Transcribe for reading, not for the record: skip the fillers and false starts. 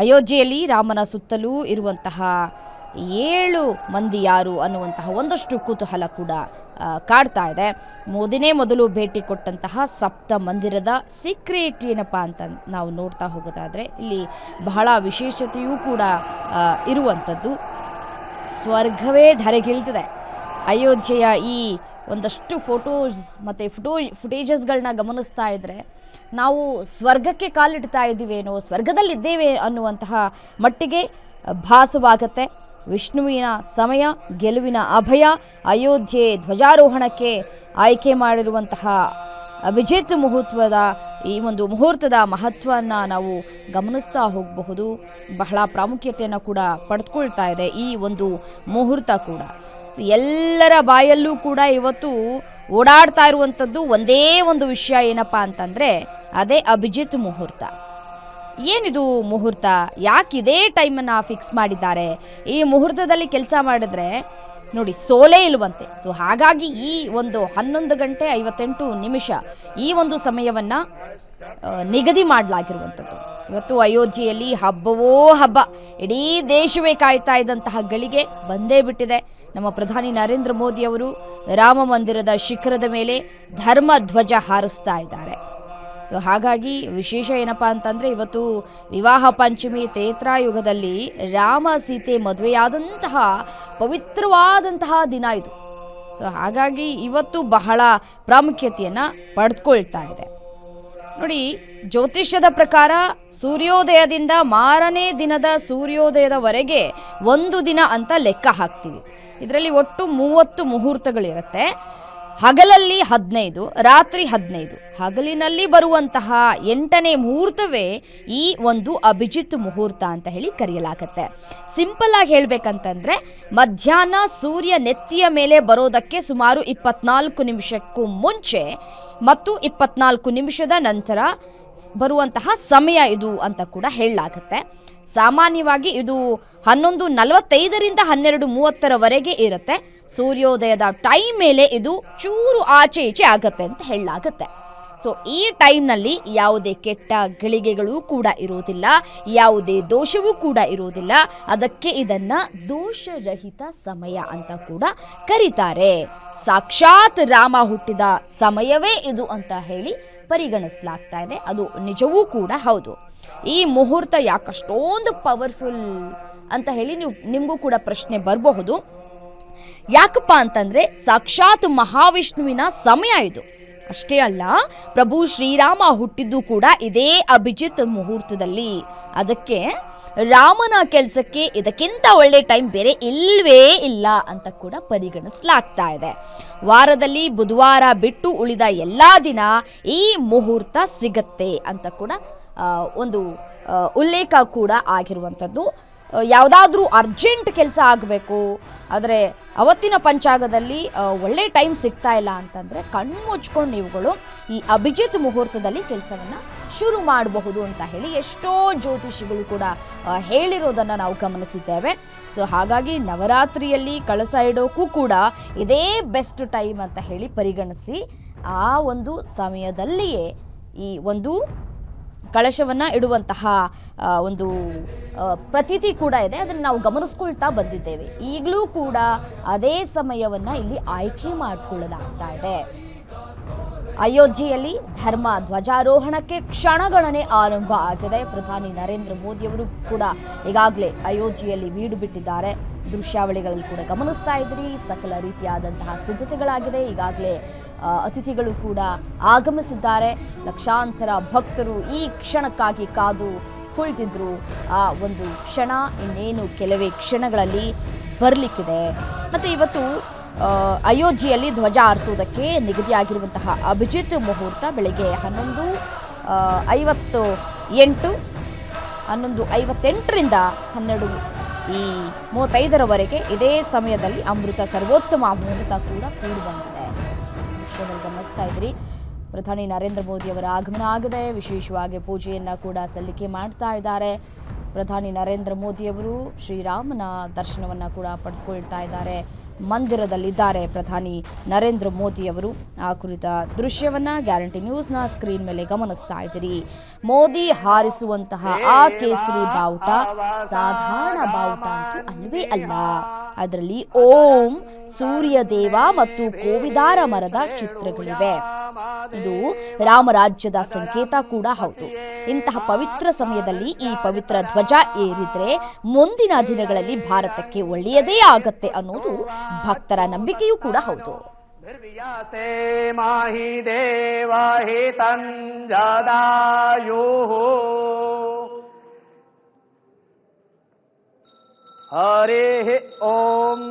ಅಯೋಧ್ಯೆಯಲ್ಲಿ ರಾಮನ ಸುತ್ತಲೂ ಇರುವಂತಹ 7 ಮಂದಿ ಯಾರು ಅನ್ನುವಂತಹ ಒಂದಷ್ಟು ಕುತೂಹಲ ಕೂಡ ಕಾಡ್ತಾ ಇದೆ. ಮೋದಿನೇ ಮೊದಲು ಭೇಟಿ ಕೊಟ್ಟಂತಹ ಸಪ್ತ ಮಂದಿರದ ಸೀಕ್ರೆಟ್ ಏನಪ್ಪ ಅಂತ ನಾವು ನೋಡ್ತಾ ಹೋಗೋದಾದರೆ ಇಲ್ಲಿ ಬಹಳ ವಿಶೇಷತೆಯೂ ಕೂಡ ಇರುವಂಥದ್ದು. ಸ್ವರ್ಗವೇ ಧರೆಗಿಳ್ತಿದೆ. ಅಯೋಧ್ಯೆಯ ಈ ಒಂದಷ್ಟು ಫೋಟೋಸ್ ಮತ್ತು ಫುಟೇಜಸ್ಗಳನ್ನ ಗಮನಿಸ್ತಾ ಇದ್ದರೆ ನಾವು ಸ್ವರ್ಗಕ್ಕೆ ಕಾಲಿಡ್ತಾ ಇದ್ದೀವೇನೋ, ಸ್ವರ್ಗದಲ್ಲಿದ್ದೇವೆ ಅನ್ನುವಂತಹ ಮಟ್ಟಿಗೆ ಭಾಸವಾಗತ್ತೆ. ವಿಷ್ಣುವಿನ ಸಮಯ, ಗೆಲುವಿನ ಅಭಯ, ಅಯೋಧ್ಯೆ ಧ್ವಜಾರೋಹಣಕ್ಕೆ ಆಯ್ಕೆ ಮಾಡಿರುವಂತಹ ಅಭಿಜಿತ್ ಮುಹೂರ್ತದ ಈ ಒಂದು ಮುಹೂರ್ತದ ಮಹತ್ವವನ್ನು ನಾವು ಗಮನಿಸ್ತಾ ಹೋಗಬಹುದು. ಬಹಳ ಪ್ರಾಮುಖ್ಯತೆಯನ್ನು ಕೂಡ ಪಡೆದುಕೊಳ್ತಾ ಇದೆ ಈ ಒಂದು ಮುಹೂರ್ತ ಕೂಡ. ಎಲ್ಲರ ಬಾಯಲ್ಲೂ ಕೂಡ ಇವತ್ತು ಓಡಾಡ್ತಾ ಇರುವಂಥದ್ದು ಒಂದೇ ಒಂದು ವಿಷಯ ಏನಪ್ಪ ಅಂತಂದರೆ ಅದೇ ಅಭಿಜಿತ್ ಮುಹೂರ್ತ. ಏನಿದು ಮುಹೂರ್ತ? ಯಾಕೆ ಇದೇ ಟೈಮನ್ನು ಫಿಕ್ಸ್ ಮಾಡಿದ್ದಾರೆ? ಈ ಮುಹೂರ್ತದಲ್ಲಿ ಕೆಲಸ ಮಾಡಿದ್ರೆ ನೋಡಿ ಸೋಲೇ ಇಲ್ವಂತೆ. ಸೊ ಹಾಗಾಗಿ ಈ ಒಂದು 11 ಗಂಟೆ 58 ನಿಮಿಷ ಈ ಒಂದು ಸಮಯವನ್ನು ನಿಗದಿ ಮಾಡಲಾಗಿರುವಂಥದ್ದು. ಇವತ್ತು ಅಯೋಧ್ಯೆಯಲ್ಲಿ ಹಬ್ಬವೋ ಹಬ್ಬ. ಇಡೀ ದೇಶವೇ ಕಾಯ್ತಾ ಇದ್ದಂತಹ ಗಳಿಗೆ ಬಂದೇ ಬಿಟ್ಟಿದೆ. ನಮ್ಮ ಪ್ರಧಾನಿ ನರೇಂದ್ರ ಮೋದಿಯವರು ರಾಮ ಮಂದಿರದ ಶಿಖರದ ಮೇಲೆ ಧರ್ಮ ಧ್ವಜ ಹಾರಿಸ್ತಾ ಇದ್ದಾರೆ. ಸೊ ಹಾಗಾಗಿ ವಿಶೇಷ ಏನಪ್ಪ ಅಂತಂದರೆ ಇವತ್ತು ವಿವಾಹ ಪಂಚಮಿ ತ್ರೇತಾಯುಗದಲ್ಲಿ ರಾಮ ಸೀತೆ ಮದುವೆಯಾದಂತಹ ಪವಿತ್ರವಾದಂತಹ ದಿನ ಇದು. ಸೊ ಹಾಗಾಗಿ ಇವತ್ತು ಬಹಳ ಪ್ರಾಮುಖ್ಯತೆಯನ್ನು ಪಡೆದುಕೊಳ್ತಾ ಇದೆ. ನೋಡಿ, ಜ್ಯೋತಿಷ್ಯದ ಪ್ರಕಾರ ಸೂರ್ಯೋದಯದಿಂದ ಮಾರನೇ ದಿನದ ಸೂರ್ಯೋದಯದವರೆಗೆ ಒಂದು ದಿನ ಅಂತ ಲೆಕ್ಕ ಹಾಕ್ತೀವಿ. ಇದರಲ್ಲಿ ಒಟ್ಟು 30 ಮುಹೂರ್ತಗಳಿರುತ್ತೆ. ಹಗಲಲ್ಲಿ 15, ರಾತ್ರಿ 15. ಹಗಲಿನಲ್ಲಿ ಬರುವಂತಹ 8ನೇ ಮುಹೂರ್ತವೇ ಈ ಒಂದು ಅಭಿಜಿತ್ ಮುಹೂರ್ತ ಅಂತ ಹೇಳಿ ಕರೆಯಲಾಗುತ್ತೆ. ಸಿಂಪಲ್ ಆಗಿ ಹೇಳಬೇಕಂತಂದ್ರೆ ಮಧ್ಯಾಹ್ನ ಸೂರ್ಯ ನೆತ್ತಿಯ ಮೇಲೆ ಬರೋದಕ್ಕೆ ಸುಮಾರು 24 ನಿಮಿಷಕ್ಕೂ ಮುಂಚೆ ಮತ್ತು 24 ನಿಮಿಷದ ನಂತರ ಬರುವಂತಹ ಸಮಯ ಇದು ಅಂತ ಕೂಡ ಹೇಳಲಾಗುತ್ತೆ. ಸಾಮಾನ್ಯವಾಗಿ ಇದು 11:45ರಿಂದ 12:30ರವರೆಗೆ ಇರುತ್ತೆ. ಸೂರ್ಯೋದಯದ ಟೈಮ್ ಮೇಲೆ ಇದು ಚೂರು ಆಚೆ ಈಚೆ ಆಗತ್ತೆ ಅಂತ ಹೇಳಲಾಗುತ್ತೆ. ಸೊ ಈ ಟೈಮ್ನಲ್ಲಿ ಯಾವುದೇ ಕೆಟ್ಟ ಗಳಿಗೆಗಳು ಕೂಡ ಇರೋದಿಲ್ಲ, ಯಾವುದೇ ದೋಷವೂ ಕೂಡ ಇರೋದಿಲ್ಲ. ಅದಕ್ಕೆ ಇದನ್ನು ದೋಷರಹಿತ ಸಮಯ ಅಂತ ಕೂಡ ಕರೀತಾರೆ. ಸಾಕ್ಷಾತ್ ರಾಮ ಹುಟ್ಟಿದ ಸಮಯವೇ ಇದು ಅಂತ ಹೇಳಿ ಪರಿಗಣಿಸಲಾಗ್ತಾ ಇದೆ. ಅದು ನಿಜವೂ ಕೂಡ ಹೌದು. ಈ ಮುಹೂರ್ತ ಯಾಕಷ್ಟೊಂದು ಪವರ್ಫುಲ್ ಅಂತ ಹೇಳಿ ನಿಮಗೂ ಕೂಡ ಪ್ರಶ್ನೆ ಬರಬಹುದು. ಯಾಕಪ್ಪ ಅಂತಂದರೆ ಸಾಕ್ಷಾತ್ ಮಹಾವಿಷ್ಣುವಿನ ಸಮಯ ಇದು. ಅಷ್ಟೇ ಅಲ್ಲ, ಪ್ರಭು ಶ್ರೀರಾಮ ಹುಟ್ಟಿದ್ದು ಕೂಡ ಇದೇ ಅಭಿಜಿತ್ ಮುಹೂರ್ತದಲ್ಲಿ. ಅದಕ್ಕೆ ರಾಮನ ಕೆಲಸಕ್ಕೆ ಇದಕ್ಕಿಂತ ಒಳ್ಳೆ ಟೈಮ್ ಬೇರೆ ಇಲ್ಲವೇ ಇಲ್ಲ ಅಂತ ಕೂಡ ಪರಿಗಣಿಸಲಾಗ್ತಾ ಇದೆ. ವಾರದಲ್ಲಿ ಬುಧವಾರ ಬಿಟ್ಟು ಉಳಿದ ಎಲ್ಲ ದಿನ ಈ ಮುಹೂರ್ತ ಸಿಗತ್ತೆ ಅಂತ ಕೂಡ ಒಂದು ಉಲ್ಲೇಖ ಕೂಡ ಆಗಿರುವಂಥದ್ದು. ಯಾವುದಾದ್ರೂ ಅರ್ಜೆಂಟ್ ಕೆಲಸ ಆಗಬೇಕು ಆದರೆ ಅವತ್ತಿನ ಪಂಚಾಂಗದಲ್ಲಿ ಒಳ್ಳೆ ಟೈಮ್ ಸಿಗ್ತಾ ಇಲ್ಲ ಅಂತಂದರೆ ಕಣ್ಮುಚ್ಕೊಂಡು ನೀವುಗಳು ಈ ಅಭಿಜಿತ್ ಮುಹೂರ್ತದಲ್ಲಿ ಕೆಲಸವನ್ನು ಶುರು ಮಾಡಬಹುದು ಅಂತ ಹೇಳಿ ಎಷ್ಟೋ ಜ್ಯೋತಿಷಿಗಳು ಕೂಡ ಹೇಳಿರೋದನ್ನು ನಾವು ಗಮನಿಸಿದ್ದೇವೆ. ಸೊ ಹಾಗಾಗಿ ನವರಾತ್ರಿಯಲ್ಲಿ ಕಳಸ ಇಡೋಕ್ಕೂ ಕೂಡ ಇದೇ ಬೆಸ್ಟ್ ಟೈಮ್ ಅಂತ ಹೇಳಿ ಪರಿಗಣಿಸಿ ಆ ಒಂದು ಸಮಯದಲ್ಲಿಯೇ ಈ ಒಂದು ಕಳಶವನ್ನು ಇಡುವಂತಹ ಒಂದು ಪ್ರತೀತಿ ಕೂಡ ಇದೆ. ಅದನ್ನು ನಾವು ಗಮನಿಸ್ಕೊಳ್ತಾ ಬಂದಿದ್ದೇವೆ. ಈಗಲೂ ಕೂಡ ಅದೇ ಸಮಯವನ್ನು ಇಲ್ಲಿ ಆಯ್ಕೆ ಮಾಡಿಕೊಳ್ಳಲಾಗ್ತಾ ಇದೆ. ಅಯೋಧ್ಯೆಯಲ್ಲಿ ಧರ್ಮ ಧ್ವಜಾರೋಹಣಕ್ಕೆ ಕ್ಷಣಗಣನೆ ಆರಂಭ ಆಗಿದೆ. ಪ್ರಧಾನಿ ನರೇಂದ್ರ ಮೋದಿಯವರು ಕೂಡ ಈಗಾಗಲೇ ಅಯೋಧ್ಯೆಯಲ್ಲಿ ಬೀಡು ಬಿಟ್ಟಿದ್ದಾರೆ. ದೃಶ್ಯಾವಳಿಗಳಲ್ಲಿ ಕೂಡ ಗಮನಿಸ್ತಾ ಇದ್ರಿ. ಸಕಲ ರೀತಿಯಾದಂತಹ ಸಿದ್ಧತೆಗಳಾಗಿದೆ. ಈಗಾಗಲೇ ಅತಿಥಿಗಳು ಕೂಡ ಆಗಮಿಸಿದ್ದಾರೆ. ಲಕ್ಷಾಂತರ ಭಕ್ತರು ಈ ಕ್ಷಣಕ್ಕಾಗಿ ಕಾದು ಕುಳಿತಿದ್ರು. ಆ ಒಂದು ಕ್ಷಣ ಇನ್ನೇನು ಕೆಲವೇ ಕ್ಷಣಗಳಲ್ಲಿ ಬರಲಿಕ್ಕಿದೆ. ಮತ್ತು ಇವತ್ತು ಅಯೋಧ್ಯೆಯಲ್ಲಿ ಧ್ವಜ ಹಾರಿಸೋದಕ್ಕೆ ನಿಗದಿಯಾಗಿರುವಂತಹ ಅಭಿಜಿತ್ ಮುಹೂರ್ತ ಬೆಳಗ್ಗೆ 11:58ರಿಂದ 12:35ರವರೆಗೆ ಇದೇ ಸಮಯದಲ್ಲಿ ಅಮೃತ ಸರ್ವೋತ್ತಮ ಮುಹೂರ್ತ ಕೂಡ ಕೂಡಿ ಬಂದಿದೆ. ವಿಷಯದಲ್ಲಿ ಗಮನಿಸ್ತಾ ಇದ್ರಿ. ಪ್ರಧಾನಿ ನರೇಂದ್ರ ಮೋದಿಯವರ ಆಗಮನ ಆಗಿದೆ. ವಿಶೇಷವಾಗಿ ಪೂಜೆಯನ್ನು ಕೂಡ ಸಲ್ಲಿಕೆ ಮಾಡ್ತಾ ಇದ್ದಾರೆ. ಪ್ರಧಾನಿ ನರೇಂದ್ರ ಮೋದಿಯವರು ಶ್ರೀರಾಮನ ದರ್ಶನವನ್ನು ಕೂಡ ಪಡೆದುಕೊಳ್ತಾ ಇದ್ದಾರೆ. ಮಂದಿರದಲ್ಲಿದ್ದಾರೆ ಪ್ರಧಾನಿ ನರೇಂದ್ರ ಮೋದಿ ಅವರು. ಆ ಕುರಿತ ದೃಶ್ಯವನ್ನ ಗ್ಯಾರಂಟಿ ನ್ಯೂಸ್ನ ಸ್ಕ್ರೀನ್ ಮೇಲೆ ಗಮನಿಸ್ತಾ ಇದ್ದೀರಿ. ಮೋದಿ ಹಾರಿಸುವಂತಹ ಆ ಕೇಸರಿ ಬಾವುಟ ಸಾಧಾರಣ ಬಾವುಟ ಅಂತೂ ಅಲ್ಲವೇ ಅಲ್ಲ. ಅದರಲ್ಲಿ ಓಂ, ಸೂರ್ಯದೇವ ಮತ್ತು ಕೋವಿದಾರ ಮರದ ಚಿತ್ರಗಳಿವೆ. ಇದು ರಾಮರಾಜ್ಯದ ಸಂಕೇತ ಕೂಡ ಹೌದು. ಇಂತಹ ಪವಿತ್ರ ಸಮಯದಲ್ಲಿ ಈ ಪವಿತ್ರ ಧ್ವಜ ಏರಿದ್ರೆ ಮುಂದಿನ ದಿನಗಳಲ್ಲಿ ಭಾರತಕ್ಕೆ ಒಳ್ಳೆಯದೇ ಆಗತ್ತೆ ಅನ್ನೋದು ಭಕ್ತರ ನಂಬಿಕೆಯೂ ಕೂಡ ಹೌದು. ಹರಿ ಓಂ